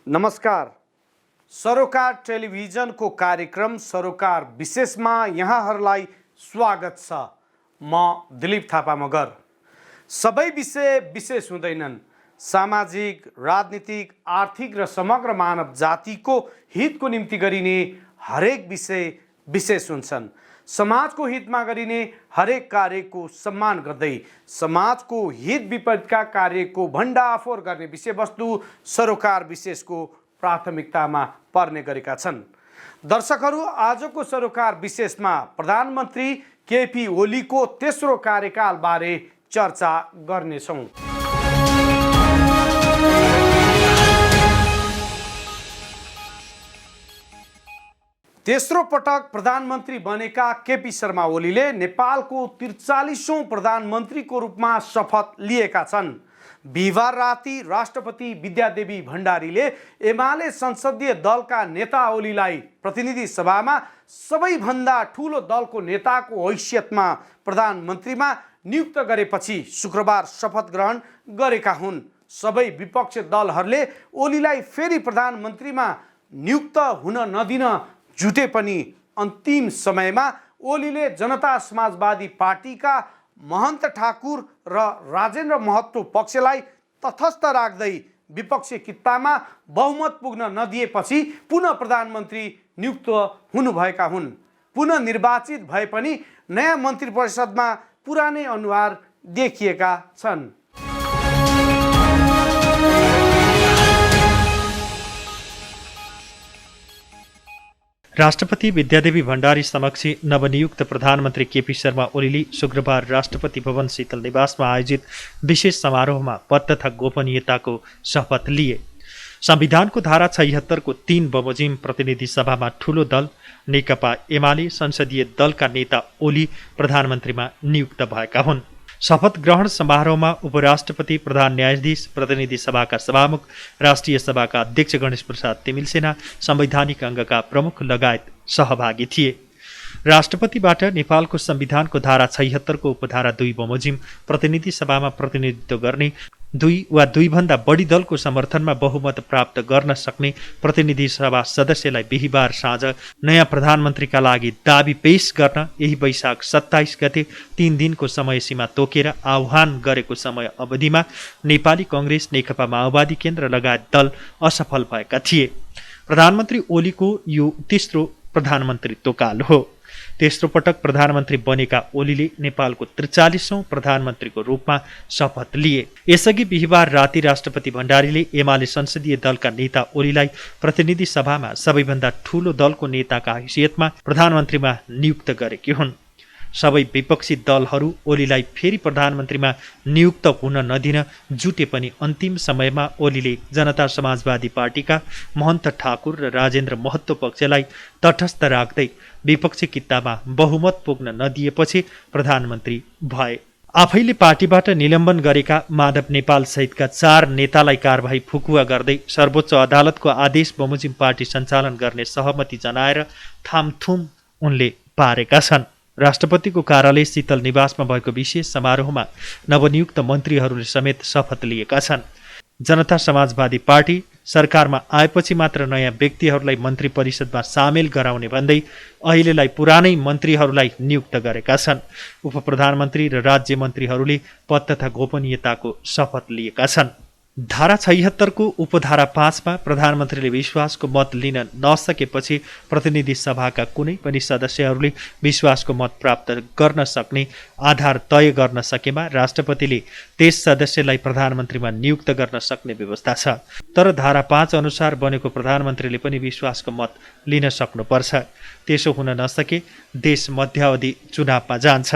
नमस्कार। सरोकार टेलिभिजनको कार्यक्रम सरोकार विशेषमा यहाँहरूलाई स्वागत छ। म दिलीप थापा मगर। सबै विषय विशेष हुँदैनन्। सामाजिक, राजनीतिक, आर्थिक र समग्र मानव जातिको हितको निम्ति गरिने हरेक विषय विशेष हुन्छन्। समाजको हितमा गरिने हरेक कार्यको सम्मान गर्दै समाजको हित विपरीतका कार्यको भण्डाफोर गर्ने विषयवस्तु सरोकार विशेषको प्राथमिकतामा पर्ने गरेका छन्। दर्शकहरू, आजको सरोकार विशेषमा प्रधानमन्त्री केपी ओलीको तेस्रो कार्यकालबारे चर्चा गर्नेछौँ। तेस्रो पटक प्रधानमन्त्री बनेका केपी शर्मा ओलीले नेपालको 43औं प्रधानमन्त्रीको रूपमा शपथ लिएका छन्। बिहिबार राति राष्ट्रपति विद्यादेवी भण्डारीले एमाले संसदीय दलका नेता ओलीलाई प्रतिनिधि सभामा सबैभन्दा ठूलो दलको नेताको हैसियतमा प्रधानमन्त्रीमा नियुक्त गरेपछि शुक्रबार शपथ ग्रहण गरेका हुन्। सबै विपक्षी दलहरूले ओलीलाई फेरि प्रधानमन्त्रीमा नियुक्त हुन नदिन जुटे पनि अन्तिम समयमा ओलीले जनता समाजवादी पार्टीका महन्त ठाकुर र राजेन्द्र महतो पक्षलाई तटस्थ राख्दै विपक्षी कित्तामा बहुमत पुग्न नदिएपछि पुनः प्रधानमन्त्री नियुक्त हुनुभएका हुन्। पुनः निर्वाचित भए पनि नयाँ मन्त्री परिषदमा पुरानै अनुहार देखिएका छन्। राष्ट्रपति विद्यादेवी भण्डारी समक्ष नवनियुक्त प्रधानमन्त्री केपी शर्मा ओलीले शुक्रबार राष्ट्रपति भवन शीतल निवासमा आयोजित विशेष समारोहमा पद तथा गोपनीयताको शपथ लिए। संविधानको धारा 76 को 3 बमोजिम प्रतिनिधि सभामा ठूलो दल नेकपा एमाले संसदीय दलका नेता ओली प्रधानमन्त्रीमा नियुक्त भएका हुन्। शपथ ग्रहण समारोहमा उपराष्ट्रपति, प्रधान न्यायाधीश, प्रतिनिधि सभाका सभामुख, राष्ट्रिय सभाका अध्यक्ष गणेश प्रसाद तिमिलसेना, संवैधानिक अङ्गका प्रमुख लगायत सहभागी थिए। राष्ट्रपतिबाट नेपालको संविधानको धारा 76 को उपधारा 2 बमोजिम प्रतिनिधि सभामा प्रतिनिधित्व गर्ने 2 वा 2 भन्दा बढी दलको समर्थनमा बहुमत प्राप्त गर्न सक्ने प्रतिनिधि सभा सदस्यलाई बिहिबार साँझ नयाँ प्रधानमन्त्रीका लागि दाबी पेश गर्न यही वैशाख 27 गते 3 दिनको समय सीमा तोकेर आह्वान गरेको समय अवधिमा नेपाली कांग्रेस, नेकपा माओवादी केन्द्र लगायत दल असफल भएका थिए। प्रधानमन्त्री ओलीको यो तेस्रो प्रधानमन्त्रीत्व काल हो। तेस्रो पटक प्रधानमन्त्री बनेका ओलीले नेपालको 43औं प्रधानमन्त्रीको रूपमा शपथ लिए। यसअघि बिहिबार राति राष्ट्रपति भण्डारीले एमाले संसदीय दलका नेता ओलीलाई प्रतिनिधि सभामा सबैभन्दा ठूलो दलको नेताका हैसियतमा प्रधानमन्त्रीमा नियुक्त गरेकी हुन्। सबै विपक्षी दलहरू ओलीलाई फेरि प्रधानमन्त्रीमा नियुक्त हुन नदिन जुटे पनि अन्तिम समयमा ओलीले जनता समाजवादी पार्टीका महन्त ठाकुर र राजेन्द्र महतो पक्षलाई तटस्थ राख्दै विपक्षी कित्तामा बहुमत पुग्न नदिएपछि प्रधानमन्त्री भए। आफैले पार्टीबाट निलम्बन गरेका माधव नेपाल सहितका 4 नेतालाई कारबाही फुकुवा गर्दै सर्वोच्च अदालतको आदेश बमोजिम पार्टी सञ्चालन गर्ने सहमति जनाएर थामथुम उनले पारेका छन्। राष्ट्रपतिको कार्यालय शीतल निवासमा भएको विशेष समारोहमा नवनियुक्त मन्त्रीहरूले समेत शपथ लिएका छन्। जनता समाजवादी पार्टी सरकारमा आएपछि मात्र नयाँ व्यक्तिहरूलाई मन्त्री परिषदमा सामेल गराउने भन्दै अहिलेलाई पुरानै मन्त्रीहरूलाई नियुक्त गरेका छन्। उपप्रधानमन्त्री र राज्य मन्त्रीहरूले पद तथा गोपनीयताको शपथ लिएका छन्। धारा 76 को उपधारा 5 मा प्रधानमन्त्रीले विश्वासको मत लिन नसकेपछि प्रतिनिधि सभाका कुनै पनि सदस्यहरूले विश्वासको मत प्राप्त गर्न सक्ने आधार तय गर्न सकेमा राष्ट्रपतिले त्यस सदस्यलाई प्रधानमन्त्रीमा नियुक्त गर्न सक्ने व्यवस्था छ। तर धारा 5 अनुसार बनेको प्रधानमन्त्रीले पनि विश्वासको मत लिन सक्नुपर्छ। त्यसो हुन नसके देश मध्यावधि चुनावमा जान्छ।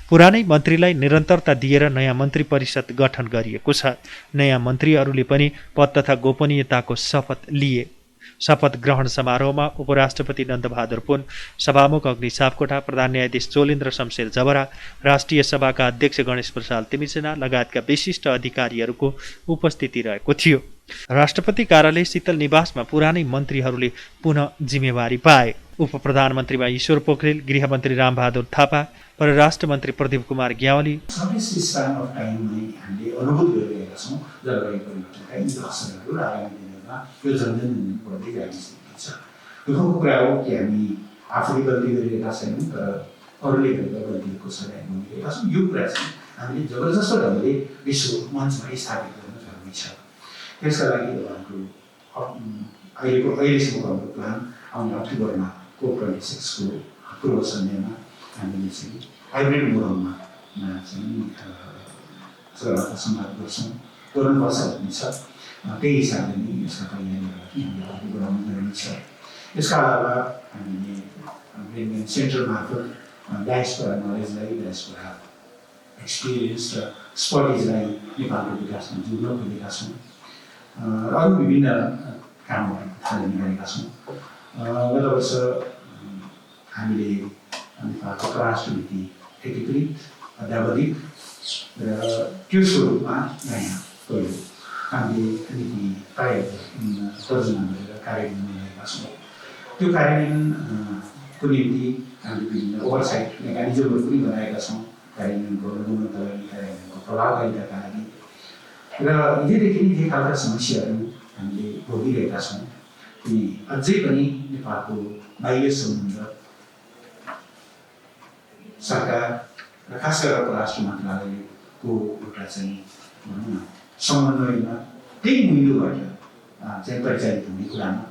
पुरानै मन्त्रीलाई निरन्तरता दिएर नयाँ मन्त्री परिषद गठन गरिएको छ। नयाँ मन्त्रीहरूले पनि पद तथा गोपनीयताको शपथ लिए। शपथ ग्रहण समारोहमा उपराष्ट्रपति नन्दबहादुर पुन, सभामुख अग्नि सापकोटा, प्रधान न्यायाधीश चोलेन्द्र शमशेर जबरा, राष्ट्रिय सभाका अध्यक्ष गणेश प्रसाद तिमिलसेना लगायतका विशिष्ट अधिकारीहरूको उपस्थिति रहेको थियो। राष्ट्रपति कार्यालय शीतल निवासमा पुरानै मन्त्रीहरूले पुनः जिम्मेवारी पाए। उपप्रधानमन्त्रीमा ईश्वर पोखरेल, गृहमन्त्री रामबहादुर थापा, परराष्ट्र मन्त्री प्रदीप कुमार ग्यावाली, हामीले अनुभूत गरिरहेका छौँ। जलवायु परिवर्तनका यी असरहरू र आगामी दिनहरूमा सम्बन्धमा यो जनजन बढ्दै गएको छ। दुःखको कुरा हो कि हामी आफूले गल्ती गरिरहेका छैनौँ, तर अरूले गरेका गल्तीहरूको सजाय भोगिरहेका छौँ। यो कुरा चाहिँ हामीले जबरजस्त ढङ्गले विश्व मञ्चमा स्थापित गर्न जरुरी छ। त्यसका लागि हाम्रो अहिलेसम्मको हाम्रो प्लान आउने अक्टोबरमा COP26 को पूर्व सन्ध्यामा हामीले चाहिँ हाइब्रिड मोडलमा चाहिँ सगरमाथा संवाद गर्नुपर्छ भन्ने छ। त्यही हिसाबले नै यसका तयारीहरू हामीले अघि बढाउनु जरुरी छ। यसका अलावा हामीले ब्रेन सेन्टर मार्फत डायस्पोरा नलेजलाई, डायस्पोरा एक्सपिरियन्स र स्पटिजलाई नेपालको विकासमा जोड्न खोजेका छौँ। अरू विभिन्न कामहरू थालनी गरेका छौँ। गत वर्ष हामीले नेपालको परराष्ट्र नीति एकीकृत अद्यावधिक र त्यो स्वरूपमा नयाँ पहिलो हामीले नीति प्राय तर्जुमा गरेर कार्यान्वयन गरेका छौँ। त्यो कार्यान्वयनको निम्ति हामीले विभिन्न ओभरसाइट मेकानिजमहरू पनि बनाएका छौँ, कार्यान्वयनको गुणवत्ता लागि, कार्यान्वयनको प्रभावकारिताका लागि। र हिजोदेखि नै यी खालका समस्याहरू हामीले भोगिरहेका छौँ। अनि अझै पनि नेपालको बाह्य सम्बन्ध सरकार र खास गरेर परराष्ट्र मन्त्रालयको एउटा चाहिँ भनौँ न समन्वयमा त्यही मूल्यबाट चाहिँ परिचालित हुने कुरामा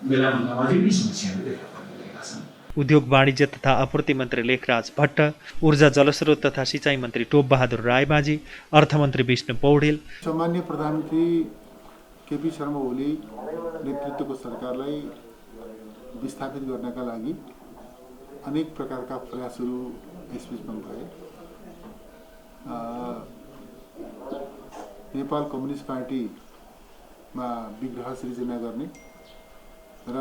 बेलामा अझै पनि समस्याहरू देखा परिरहेका छन्। उद्योग वाणिज्य तथा आपूर्ति मन्त्री लेखराज भट्ट, ऊर्जा जलस्रोत तथा सिँचाइ मन्त्री टोपबहादुर रायमाझी, अर्थमन्त्री विष्णु पौडेल, सामान्य प्रधानमन्त्री केपी शर्मा ओली नेतृत्वको सरकारलाई विस्थापित गर्नका लागि अनेक प्रकारका प्रयासहरू यसबीचमा भए। नेपाल कम्युनिस्ट पार्टीमा विग्रह सृजना गर्ने र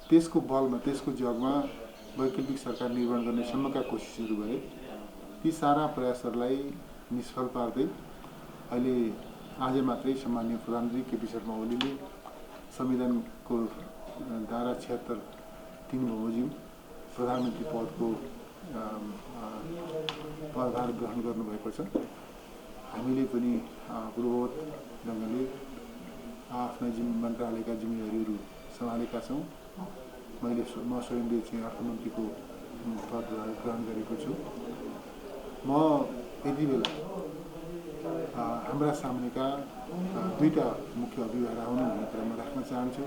त्यसको बलमा, त्यसको जगमा वैकल्पिक सरकार निर्माण गर्ने सम्मका कोसिसहरू भए। ती सारा प्रयासहरूलाई निष्फल पार्दै अहिले आज मात्रै सम्माननीय प्रधानमन्त्री केपी शर्मा ओलीले संविधानको धारा 76(3) बमोजिम प्रधानमन्त्री पदको पदभार ग्रहण गर्नुभएको छ। हामीले पनि पूर्ववत ढङ्गले आफ्ना मन्त्रालयका जिम्मेवारीहरू सम्हालेका छौँ। म स्वयंले चाहिँ अर्थमन्त्रीको पदभार ग्रहण गरेको छु। म यति बेला हाम्रा सामनेका दुईटा मुख्य अभिभावनाहरू भन्ने कुरा म राख्न चाहन्छु।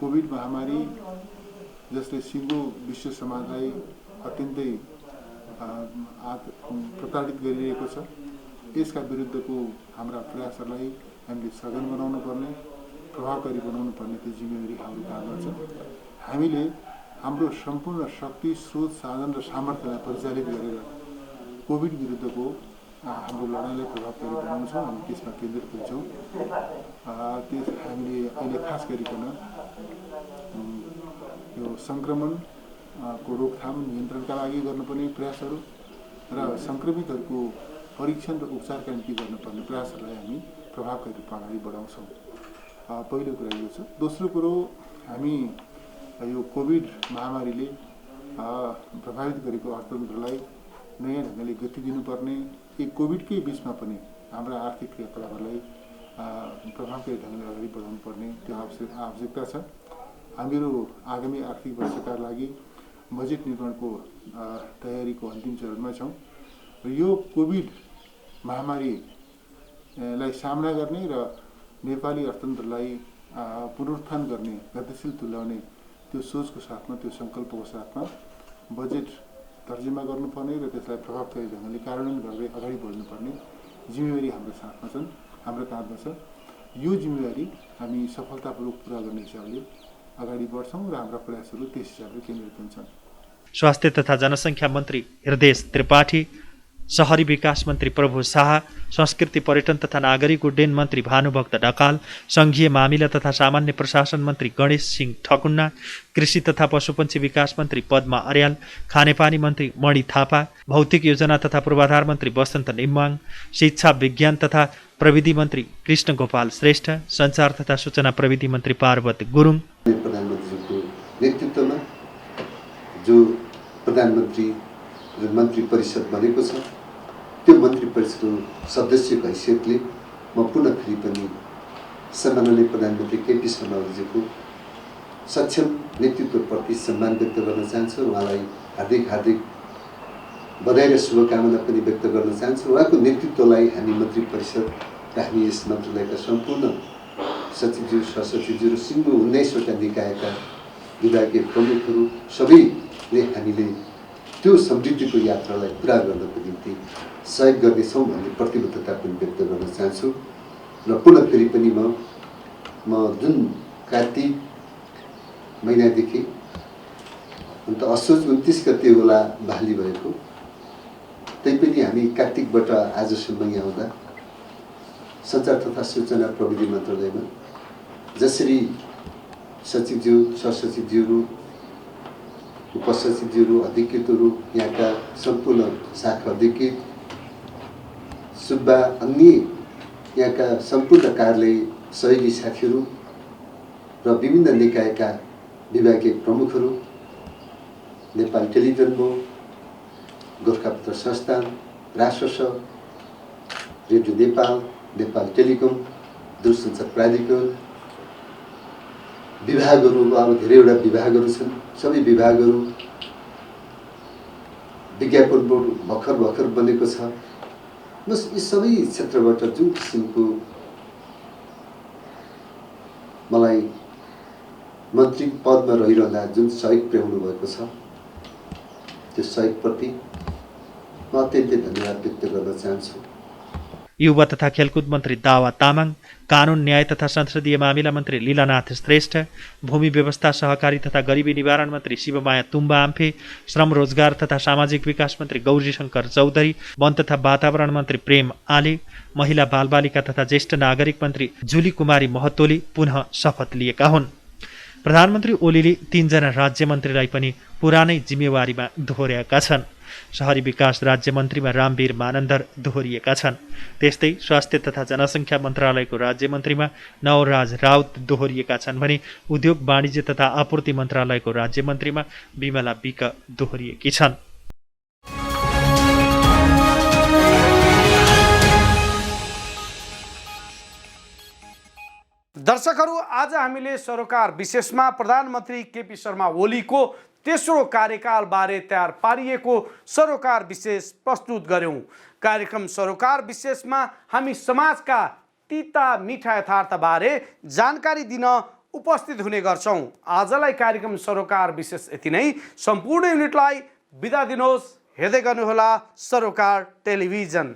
कोभिड महामारी जसले सिङ्गो विश्व समाजलाई अत्यन्तै प्रताडित गरिरहेको छ, यसका विरुद्धको हाम्रा प्रयासहरूलाई हामीले सघन बनाउनु पर्ने, प्रभावकारी बनाउनु पर्ने त्यो जिम्मेवारी हाम्रो काँधमा छ। हामीले हाम्रो सम्पूर्ण शक्ति, स्रोत, साधन र सामर्थ्यलाई परिचालित गरेर कोभिड विरुद्धको हाम्रो लडाइँलाई प्रभावकारी बनाउँछौँ। हामी त्यसमा केन्द्रित हुन्छौँ। हामीले अहिले खास गरिकन यो सङ्क्रमणको रोकथाम नियन्त्रणका लागि गर्नुपर्ने प्रयासहरू र सङ्क्रमितहरूको परीक्षण र उपचारका निम्ति गर्नुपर्ने प्रयासहरूलाई हामी प्रभावकारी रूपमा अगाडि बढाउँछौँ। पहिलो कुरा यो छ। दोस्रो कुरो, हामी यो कोभिड महामारीले प्रभावित गरेको अर्थतन्त्रलाई नयाँ ढङ्गले गति दिनुपर्ने, यी कोभिडकै बिचमा पनि हाम्रा आर्थिक क्रियाकलापहरूलाई प्रभावकारी ढङ्गले अगाडि बढाउनु पर्ने त्यो आवश्यकता छ। हामीहरू आगामी आर्थिक वर्षका लागि बजेट निर्माणको तयारीको अन्तिम चरणमा छौँ र यो कोभिड महामारीलाई सामना गर्ने र नेपाली अर्थतन्त्रलाई पुनरुत्थान गर्ने, गतिशील तुल्याउने त्यो सोचको साथमा, त्यो सङ्कल्पको साथमा बजेट तर्जुमा गर्नुपर्ने र त्यसलाई प्रभावकारी ढङ्गले कार्यान्वयन गर्दै अगाडि बढ्नुपर्ने जिम्मेवारी हाम्रो साथमा छन्, हाम्रो काँधमा छ। यो जिम्मेवारी हामी सफलतापूर्वक पुरा गर्ने हिसाबले अगाडि बढ्छौँ र हाम्रा प्रयासहरू त्यस हिसाबले केन्द्रित हुन्छन्। स्वास्थ्य तथा जनसङ्ख्या मन्त्री हृदय त्रिपाठी, शहरी विकास मन्त्री प्रभु शाह, संस्कृति पर्यटन तथा नागरिक उड्डयन मन्त्री भानुभक्त ढकाल, सङ्घीय मामिला तथा सामान्य प्रशासन मन्त्री गणेश सिंह ठकुन्ना, कृषि तथा पशुपन्छी विकास मन्त्री पद्मा अर्याल, खानेपानी मन्त्री मणि थापा, भौतिक योजना तथा पूर्वाधार मन्त्री वसन्त निम्बाङ, शिक्षा विज्ञान तथा प्रविधि मन्त्री कृष्ण गोपाल श्रेष्ठ, सञ्चार तथा सूचना प्रविधि मन्त्री पार्वती गुरुङ। प्रधानमन्त्रीको नेतृत्वमा जो प्रधानमन्त्री मन्त्री परिषद बनेको छ, त्यो मन्त्री परिषदको सदस्यको हैसियतले म पुनः फेरि पनि सम्माननीय प्रधानमन्त्री केपी शर्मा ओलीजीको सक्षम नेतृत्वप्रति सम्मान व्यक्त गर्न चाहन्छु। उहाँलाई हार्दिक बधाई र शुभकामना पनि व्यक्त गर्न चाहन्छु। उहाँको नेतृत्वलाई हामी मन्त्री परिषद र हामी यस मन्त्रालयका सम्पूर्ण सचिवज्यू सहसचिवज्यू र सिङ्गो 19वटा निकायका विभागीय प्रमुखहरू सबैले हामीले त्यो समृद्धिको यात्रालाई पुरा गर्नको निम्ति सहयोग गर्नेछौँ भन्ने प्रतिबद्धता पनि व्यक्त गर्न चाहन्छु। र पुनः फेरि पनि म जुन कार्तिक महिनादेखि अन्त असोज 29 गते होला बहाली भएको, तैपनि हामी कार्तिकबाट आजसम्म यहाँ आउँदा सञ्चार तथा सूचना प्रविधि मन्त्रालयमा जसरी सचिवज्यू सहसचिवज्यूहरू उपसचिवज्यूहरू अधिकृतहरू यहाँका सम्पूर्ण शाखा अधिकृत सुब्बा अन्य यहाँका सम्पूर्ण कार्यालय सहयोगी साथीहरू र विभिन्न निकायका विभागीय प्रमुखहरू, नेपाल टेलिभिजन बोर्ड, गोरखापत्र संस्थान, राजस्व, रेडियो नेपाल, नेपाल टेलिकम, दूरसञ्चार प्राधिकरण, विभागहरू, अब धेरैवटा विभागहरू छन्, सबै विभागहरू, विज्ञापन बोर्ड भर्खर बनेको छ। बस यी सबै क्षेत्रबाट जुन किसिमको मलाई मन्त्री पदमा रहिरहँदा जुन सहयोग पुर्याउनु भएको छ, त्यो सहयोगप्रति म अत्यन्तै धन्यवाद व्यक्त गर्न चाहन्छु। युवा तथा खेलकुद मन्त्री दावा तामाङ, कानुन न्याय तथा संसदीय मामिला मन्त्री लीलानाथ श्रेष्ठ, भूमि व्यवस्था सहकारी तथा गरिबी निवारण मन्त्री शिवमाया तुम्बा आम्फे, श्रम रोजगार तथा सामाजिक विकास मन्त्री गौरीशङ्कर चौधरी, वन तथा वातावरण मन्त्री प्रेम आले, महिला बालबालिका तथा ज्येष्ठ नागरिक मन्त्री जुली कुमारी महतोले पुनः शपथ लिएका हुन्। प्रधानमन्त्री ओलीले 3 जना राज्य मन्त्रीलाई पनि पुरानै जिम्मेवारीमा दोहोर्याएका छन्। शहरी विकास राज्य मन्त्रीमा रामवीर मानन्दर दोहोरिएका छन्। त्यस्तै स्वास्थ्य तथा जनसङ्ख्या मन्त्रालयको राज्य मन्त्रीमा नवराज राउत दोहोरिएका छन् भने उद्योग वाणिज्य तथा आपूर्ति मन्त्रालयको राज्य मन्त्रीमा बिमला विक दोहोरिएकी छन्। दर्शकहरू, आज हामीले सरोकार विशेषमा प्रधानमन्त्री केपी शर्मा ओलीको तेस्रो कार्यकालबारे तयार पारिएको सरोकार विशेष प्रस्तुत गर्यौं। कार्यक्रम सरोकार विशेषमा हामी समाजका तीता मिठा यथार्थबारे जानकारी दिन उपस्थित हुने गर्छौं। आजलाई कार्यक्रम सरोकार विशेष यति नै। सम्पूर्ण युनिटलाई बिदा दिनुहोस्। हेर्दै गर्नुहोला सरोकार टेलिभिजन।